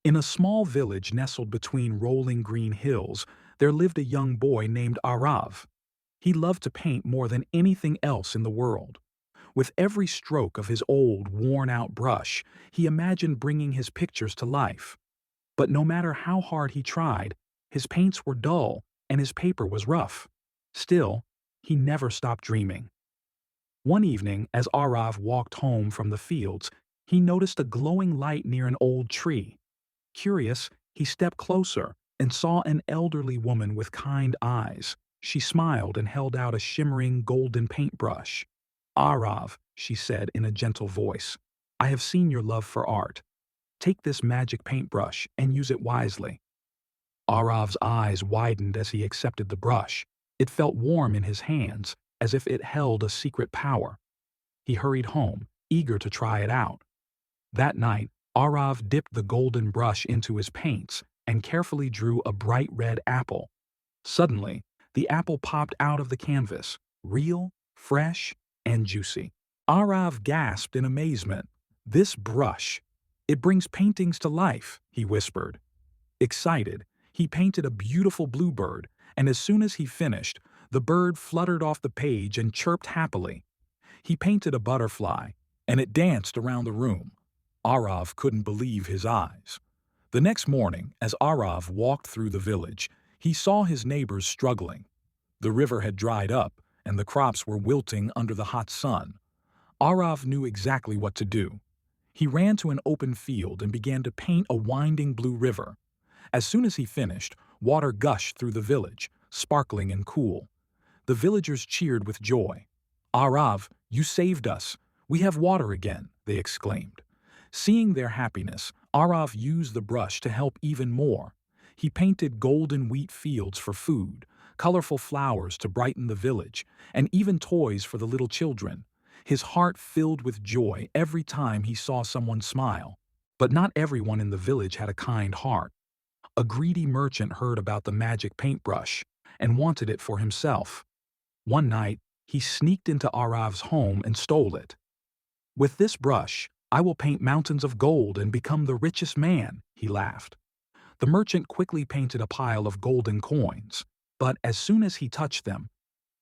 In a small village nestled between rolling green hills, there lived a young boy named Arav. He loved to paint more than anything else in the world. With every stroke of his old, worn-out brush, he imagined bringing his pictures to life. But no matter how hard he tried, his paints were dull and his paper was rough. Still, he never stopped dreaming. One evening, as Arav walked home from the fields, he noticed a glowing light near an old tree. Curious, he stepped closer and saw an elderly woman with kind eyes. She smiled and held out a shimmering golden paintbrush. "Arav," she said in a gentle voice, "I have seen your love for art. Take this magic paintbrush and use it wisely." Arav's eyes widened as he accepted the brush. It felt warm in his hands, as if it held a secret power. He hurried home, eager to try it out. That night, Arav dipped the golden brush into his paints and carefully drew a bright red apple. Suddenly, the apple popped out of the canvas, real, fresh, and juicy. Arav gasped in amazement. "This brush! It brings paintings to life," he whispered. Excited, he painted a beautiful bluebird, and as soon as he finished, the bird fluttered off the page and chirped happily. He painted a butterfly, and it danced around the room. Arav couldn't believe his eyes. The next morning, as Arav walked through the village, he saw his neighbors struggling. The river had dried up, and the crops were wilting under the hot sun. Arav knew exactly what to do. He ran to an open field and began to paint a winding blue river. As soon as he finished, water gushed through the village, sparkling and cool. The villagers cheered with joy. "Arav, you saved us! We have water again!" they exclaimed. Seeing their happiness, Arav used the brush to help even more. He painted golden wheat fields for food, colorful flowers to brighten the village, and even toys for the little children. His heart filled with joy every time he saw someone smile. But not everyone in the village had a kind heart. A greedy merchant heard about the magic paintbrush and wanted it for himself. One night, he sneaked into Arav's home and stole it. "With this brush, I will paint mountains of gold and become the richest man," he laughed. The merchant quickly painted a pile of golden coins, but as soon as he touched them,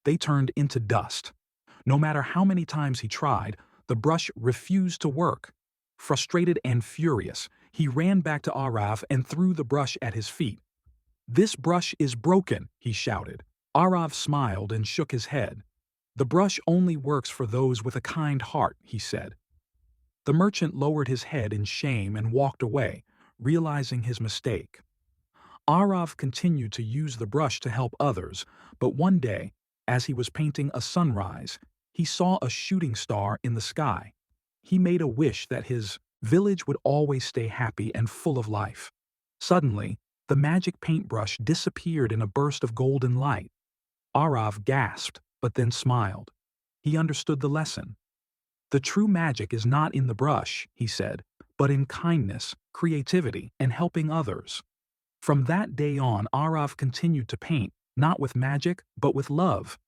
they turned into dust. No matter how many times he tried, the brush refused to work. Frustrated and furious, he ran back to Arav and threw the brush at his feet. "This brush is broken," he shouted. Arav smiled and shook his head. "The brush only works for those with a kind heart," he said. The merchant lowered his head in shame and walked away, realizing his mistake. Arav continued to use the brush to help others, but one day, as he was painting a sunrise, he saw a shooting star in the sky. He made a wish that his village would always stay happy and full of life. Suddenly, the magic paintbrush disappeared in a burst of golden light. Arav gasped, but then smiled. He understood the lesson. "The true magic is not in the brush," he said, "but in kindness, creativity, and helping others." From that day on, Arav continued to paint, not with magic, but with love.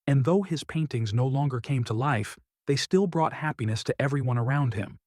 And though his paintings no longer came to life, they still brought happiness to everyone around him.